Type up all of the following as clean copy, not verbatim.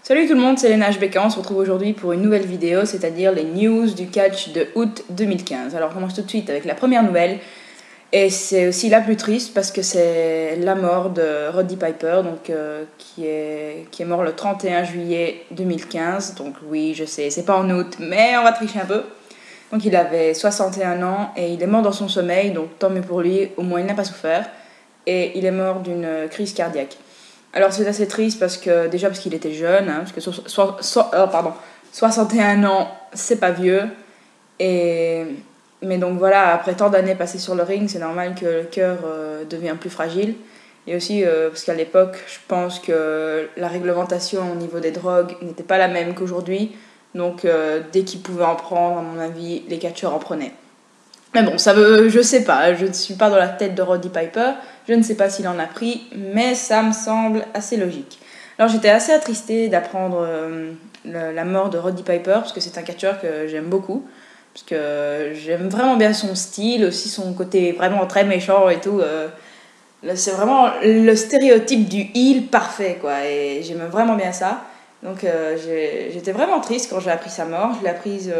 Salut tout le monde, c'est Léna HBK, on se retrouve aujourd'hui pour une nouvelle vidéo, c'est-à-dire les news du catch de août 2015. Alors on commence tout de suite avec la première nouvelle, et c'est aussi la plus triste parce que c'est la mort de Roddy Piper, donc, qui est mort le 31 juillet 2015. Donc oui, je sais, c'est pas en août, mais on va tricher un peu. Donc il avait 61 ans et il est mort dans son sommeil, donc tant mieux pour lui, au moins il n'a pas souffert. Et il est mort d'une crise cardiaque. Alors c'est assez triste parce qu'il était jeune, hein, parce que 61 ans, c'est pas vieux. Et, mais donc voilà, après tant d'années passées sur le ring, c'est normal que le cœur devient plus fragile. Et aussi parce qu'à l'époque, je pense que la réglementation au niveau des drogues n'était pas la même qu'aujourd'hui. Donc dès qu'ils pouvaient en prendre, à mon avis, les catcheurs en prenaient. Mais bon, je sais pas, je ne suis pas dans la tête de Roddy Piper, je ne sais pas s'il en a pris, mais ça me semble assez logique. Alors j'étais assez attristée d'apprendre la mort de Roddy Piper, parce que c'est un catcheur que j'aime beaucoup, parce que j'aime vraiment bien son style, aussi son côté vraiment très méchant et tout. C'est vraiment le stéréotype du heel parfait, quoi, et j'aime vraiment bien ça. Donc j'étais vraiment triste quand j'ai appris sa mort, je l'ai apprise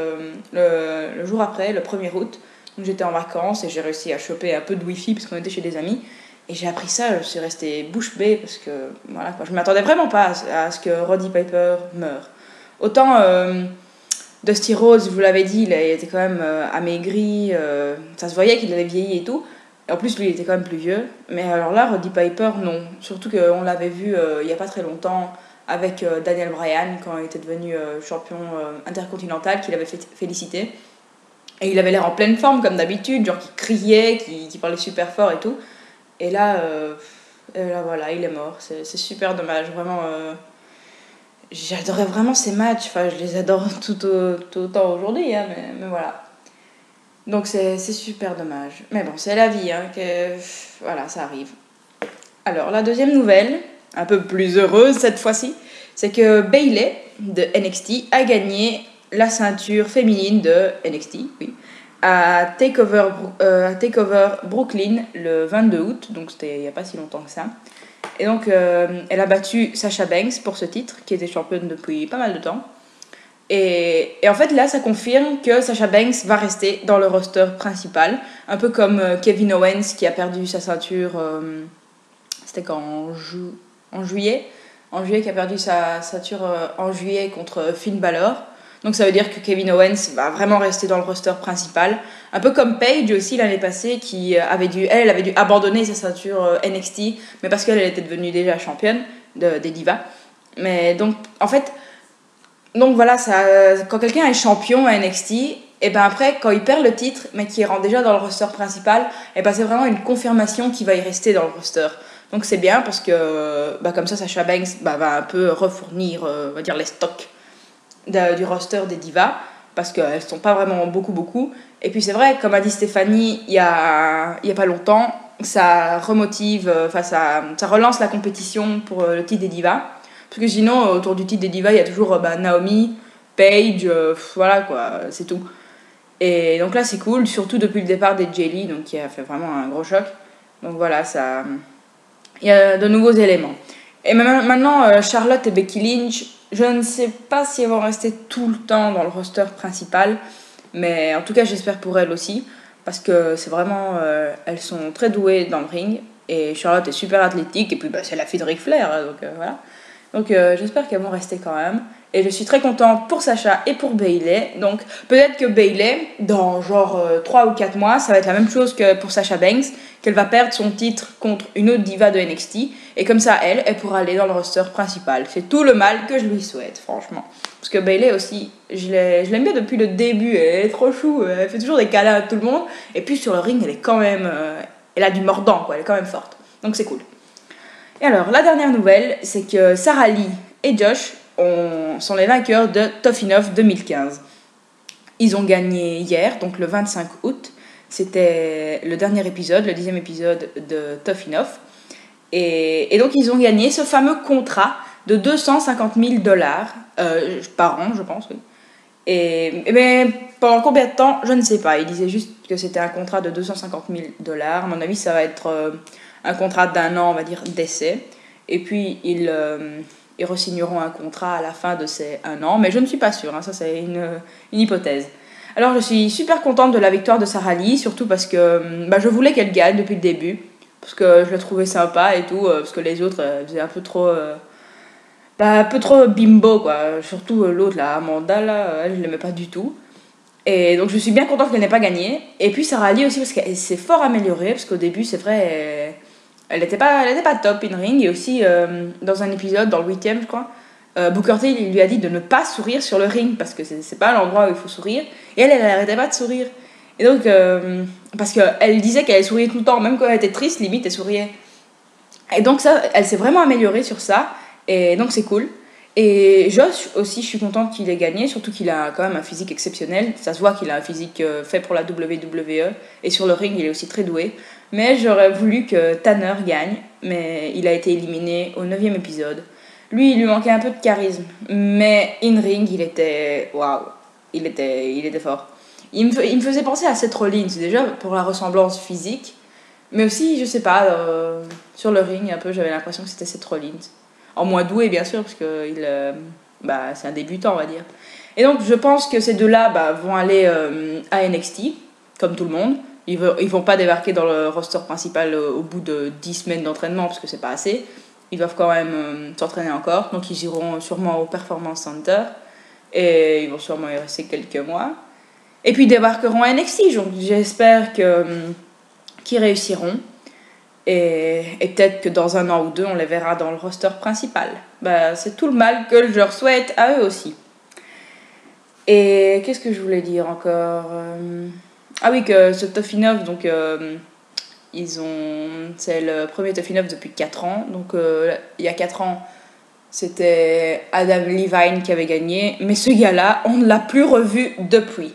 le jour après, le 1er août. Donc j'étais en vacances et j'ai réussi à choper un peu de wifi parce qu'on était chez des amis. Et j'ai appris ça, je suis restée bouche bée parce que voilà, quoi, je m'attendais vraiment pas à ce que Roddy Piper meure. Autant Dusty Rhodes, vous l'avez dit, il était quand même amaigri, ça se voyait qu'il avait vieilli et tout. Et en plus, lui, il était quand même plus vieux. Mais alors là, Roddy Piper, non. Surtout qu'on l'avait vu il n'y a pas très longtemps avec Daniel Bryan quand il était devenu champion intercontinental, qu'il avait félicité. Et il avait l'air en pleine forme comme d'habitude, genre qui criait, qui parlait super fort et tout. Et là voilà, il est mort. C'est super dommage, vraiment. J'adorais vraiment ces matchs, enfin je les adore tout autant aujourd'hui, hein, mais voilà. Donc c'est super dommage. Mais bon, c'est la vie, hein, voilà, ça arrive. Alors la deuxième nouvelle, un peu plus heureuse cette fois-ci, c'est que Bayley de NXT a gagné la ceinture féminine de NXT, oui, à Takeover Brooklyn le 22 août, donc c'était il n'y a pas si longtemps que ça. Et donc elle a battu Sasha Banks pour ce titre, qui était championne depuis pas mal de temps. Et en fait là ça confirme que Sasha Banks va rester dans le roster principal, un peu comme Kevin Owens qui a perdu sa ceinture, c'était quand en juillet qui a perdu sa ceinture en juillet contre Finn Balor. Donc ça veut dire que Kevin Owens va vraiment rester dans le roster principal. Un peu comme Paige aussi l'année passée qui avait dû abandonner sa ceinture NXT, mais parce qu'elle était devenue déjà championne des divas. Mais donc en fait, donc voilà, quand quelqu'un est champion à NXT, et ben après quand il perd le titre mais qu'il rentre déjà dans le roster principal, et ben c'est vraiment une confirmation qu'il va y rester dans le roster. Donc c'est bien parce que comme ça Sasha Banks va un peu refournir on va dire les stocks du roster des divas, parce qu'elles sont pas vraiment beaucoup. Et puis c'est vrai, comme a dit Stéphanie il y a pas longtemps, ça remotive, ça relance la compétition pour le titre des divas. Parce que sinon, autour du titre des divas, il y a toujours Naomi, Paige, voilà quoi, c'est tout. Et donc là c'est cool, surtout depuis le départ des Jelly, donc qui a fait vraiment un gros choc. Donc voilà, il y a de nouveaux éléments. Et maintenant, Charlotte et Becky Lynch, je ne sais pas si elles vont rester tout le temps dans le roster principal, mais en tout cas j'espère pour elles aussi, parce que c'est vraiment, elles sont très douées dans le ring, et Charlotte est super athlétique, et puis c'est la fille de Ric Flair, hein, donc voilà. Donc j'espère qu'elles vont rester quand même. Et je suis très contente pour Sasha et pour Bayley. Donc peut-être que Bayley, dans genre 3 ou 4 mois, ça va être la même chose que pour Sasha Banks, qu'elle va perdre son titre contre une autre diva de NXT. Et comme ça, elle pourra aller dans le roster principal. C'est tout le mal que je lui souhaite, franchement. Parce que Bayley aussi, je l'aime bien depuis le début. Elle est trop chou, elle fait toujours des câlins à tout le monde. Et puis sur le ring, elle est quand même... elle a du mordant, quoi. Elle est quand même forte. Donc c'est cool. Et alors, la dernière nouvelle, c'est que Sarah Lee et Josh sont les vainqueurs de Tough Enough 2015. Ils ont gagné hier, donc le 25 août. C'était le dernier épisode, le 10e épisode de Tough Enough. Et donc, ils ont gagné ce fameux contrat de 250 000 dollars par an, je pense, oui. Et bien, pendant combien de temps, je ne sais pas. Ils disaient juste que c'était un contrat de 250 000 dollars. À mon avis, ça va être un contrat d'1 an, on va dire, d'essai. Et puis, ils re-signeront un contrat à la fin de ces 1 an, mais je ne suis pas sûre, hein, ça c'est une hypothèse. Alors je suis super contente de la victoire de Sarah Lee, surtout parce que je voulais qu'elle gagne depuis le début, parce que je la trouvais sympa et tout, parce que les autres faisaient un peu trop bimbo, quoi. Surtout l'autre, là, Amanda, là, elle, je l'aimais pas du tout. Et donc je suis bien contente qu'elle n'ait pas gagné. Et puis Sarah Lee aussi, parce qu'elle s'est fort améliorée, parce qu'au début, c'est vrai, elle n'était pas top in ring. Et aussi, dans un épisode, dans le 8e, je crois, Booker T il lui a dit de ne pas sourire sur le ring, parce que c'est pas l'endroit où il faut sourire. Et elle arrêtait pas de sourire. Et donc, parce qu'elle disait qu'elle souriait tout le temps, même quand elle était triste, limite, elle souriait. Et donc ça, elle s'est vraiment améliorée sur ça. Et donc c'est cool. Et Josh aussi, je suis contente qu'il ait gagné, surtout qu'il a quand même un physique exceptionnel. Ça se voit qu'il a un physique fait pour la WWE. Et sur le ring, il est aussi très doué. Mais j'aurais voulu que Tanner gagne, mais il a été éliminé au 9e épisode. Lui, il lui manquait un peu de charisme. Mais in-ring, il était... Waouh, il était fort. Il me faisait penser à Seth Rollins, déjà pour la ressemblance physique. Mais aussi, je sais pas, sur le ring, un peu, j'avais l'impression que c'était Seth Rollins. En moins doué, bien sûr, parce que c'est un débutant, on va dire. Et donc, je pense que ces deux-là vont aller à NXT, comme tout le monde. Ils vont pas débarquer dans le roster principal au bout de 10 semaines d'entraînement, parce que c'est pas assez. Ils doivent quand même s'entraîner encore. Donc, ils iront sûrement au Performance Center. Et ils vont sûrement y rester quelques mois. Et puis, ils débarqueront à NXT. Donc, j'espère qu'ils réussiront. Et peut-être que dans 1 an ou 2, on les verra dans le roster principal. C'est tout le mal que je leur souhaite à eux aussi. Et qu'est-ce que je voulais dire encore Ah oui, que ce Tough Enough, donc c'est le premier Tough Enough depuis 4 ans. Donc il y a 4 ans, c'était Adam Levine qui avait gagné. Mais ce gars-là, on ne l'a plus revu depuis.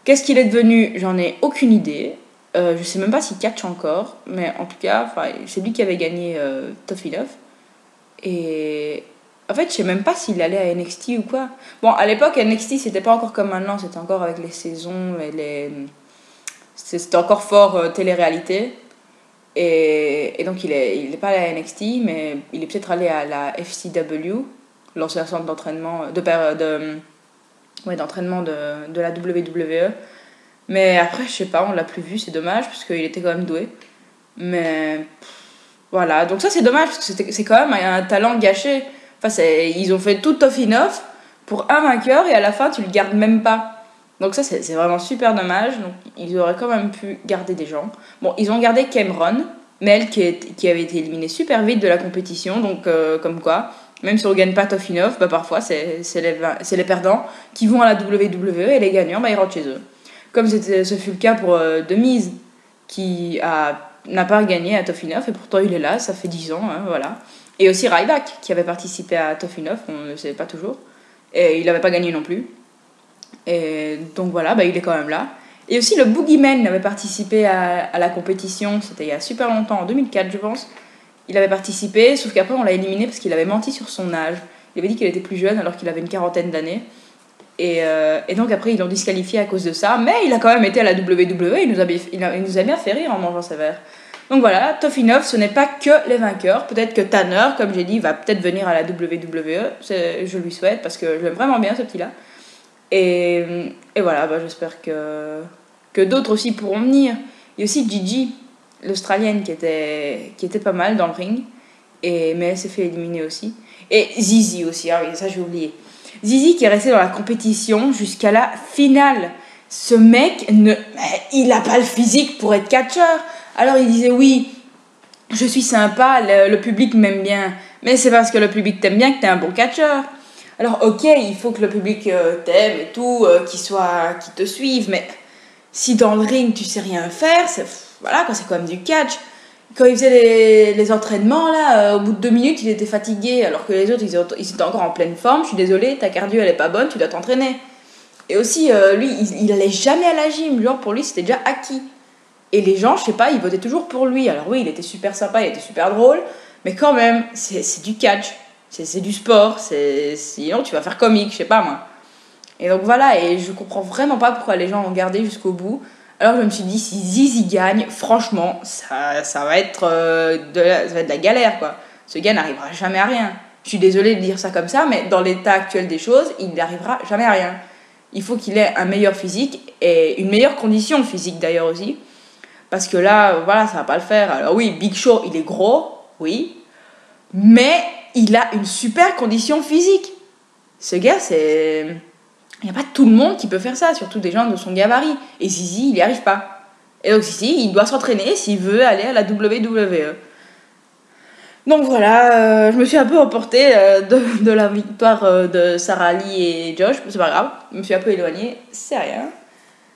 Qu'est-ce qu'il est devenu? J'en ai aucune idée. Je sais même pas s'il catch encore, mais en tout cas, c'est lui qui avait gagné Tough Enough. Et en fait, je sais même pas s'il allait à NXT ou quoi. Bon, à l'époque, NXT, c'était pas encore comme maintenant, c'était encore avec les saisons et c'était encore fort télé-réalité. Et donc, il est pas allé à NXT, mais il est peut-être allé à la FCW, l'ancien centre d'entraînement, d'entraînement de la WWE. Mais après, je sais pas, on l'a plus vu, c'est dommage, parce qu'il était quand même doué. Mais voilà, donc ça c'est dommage, parce que c'est quand même un talent gâché. Ils ont fait tout Tough Enough pour un vainqueur, et à la fin, tu le gardes même pas. Donc ça, c'est vraiment super dommage. Donc ils auraient quand même pu garder des gens. Bon, ils ont gardé Cameron, Mel, qui avait été éliminée super vite de la compétition, donc comme quoi, même si on gagne pas Tough Enough, parfois c'est les perdants qui vont à la WWE, et les gagnants, ils rentrent chez eux. Comme ce fut le cas pour The Miz, qui n'a pas gagné à Tough Enough, et pourtant il est là, ça fait 10 ans, hein, voilà. Et aussi Ryback, qui avait participé à Tough Enough, on ne le sait pas toujours, et il n'avait pas gagné non plus. Et donc voilà, il est quand même là. Et aussi le Boogeyman avait participé à la compétition, c'était il y a super longtemps, en 2004 je pense. Il avait participé, sauf qu'après on l'a éliminé parce qu'il avait menti sur son âge. Il avait dit qu'il était plus jeune alors qu'il avait une quarantaine d'années. Et donc après ils l'ont disqualifié à cause de ça, mais il a quand même été à la WWE, il nous a bien fait rire en mangeant sévère. Donc voilà, Tough Enough, ce n'est pas que les vainqueurs. Peut-être que Tanner, comme j'ai dit, va peut-être venir à la WWE, je lui souhaite parce que je l'aime vraiment bien ce petit-là. Et voilà, j'espère que d'autres aussi pourront venir. Il y a aussi Gigi, l'Australienne, qui était pas mal dans le ring, mais elle s'est fait éliminer aussi. Et Zizi aussi, ah oui, ça j'ai oublié. Zizi qui est resté dans la compétition jusqu'à la finale. Ce mec, il n'a pas le physique pour être catcheur. Alors il disait oui, je suis sympa, le public m'aime bien. Mais c'est parce que le public t'aime bien que t'es un bon catcheur. Alors ok, il faut que le public t'aime et tout, qu'il te suive. Mais si dans le ring tu sais rien faire, c'est quand même du catch. Quand il faisait les entraînements, là, au bout de 2 minutes, il était fatigué, alors que les autres, ils étaient encore en pleine forme. Je suis désolée, ta cardio, elle est pas bonne, tu dois t'entraîner. Et aussi, lui, il allait jamais à la gym. Genre, pour lui, c'était déjà acquis. Et les gens, je sais pas, ils votaient toujours pour lui. Alors oui, il était super sympa, il était super drôle, mais quand même, c'est du catch. C'est du sport. Sinon, tu vas faire comique, je sais pas, moi. Et donc voilà, et je comprends vraiment pas pourquoi les gens ont gardé jusqu'au bout. Alors je me suis dit, si Zizi gagne, franchement, ça va être de la galère, quoi. Ce gars n'arrivera jamais à rien. Je suis désolée de dire ça comme ça, mais dans l'état actuel des choses, il n'arrivera jamais à rien. Il faut qu'il ait un meilleur physique et une meilleure condition physique d'ailleurs aussi. Parce que là, voilà, ça va pas le faire. Alors oui, Big Show, il est gros, oui. Mais il a une super condition physique. Ce gars, c'est... Il n'y a pas tout le monde qui peut faire ça, surtout des gens de son gabarit. Et Zizi, il n'y arrive pas. Et donc Zizi, il doit s'entraîner s'il veut aller à la WWE. Donc voilà, je me suis un peu emportée de la victoire de Sarah Lee et Josh. C'est pas grave, je me suis un peu éloignée, c'est rien.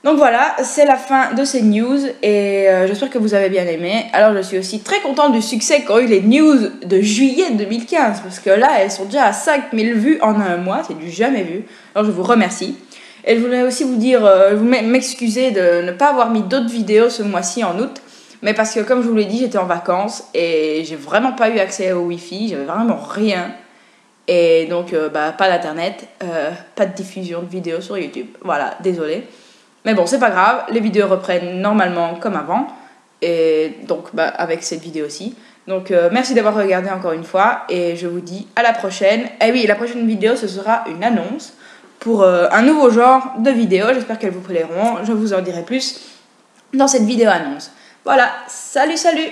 Donc voilà, c'est la fin de ces news et j'espère que vous avez bien aimé. Alors je suis aussi très contente du succès qu'ont eu les news de juillet 2015 parce que là elles sont déjà à 5000 vues en un mois, c'est du jamais vu. Alors je vous remercie. Et je voulais aussi vous dire, m'excuser de ne pas avoir mis d'autres vidéos ce mois-ci en août. Mais parce que comme je vous l'ai dit, j'étais en vacances et j'ai vraiment pas eu accès au Wi-Fi, j'avais vraiment rien. Et donc pas d'internet, pas de diffusion de vidéos sur YouTube. Voilà, désolé. Mais bon, c'est pas grave, les vidéos reprennent normalement comme avant. Et donc, avec cette vidéo aussi. Donc, merci d'avoir regardé encore une fois. Et je vous dis à la prochaine. Et oui, la prochaine vidéo, ce sera une annonce pour un nouveau genre de vidéo. J'espère qu'elles vous plairont. Je vous en dirai plus dans cette vidéo annonce. Voilà, salut, salut!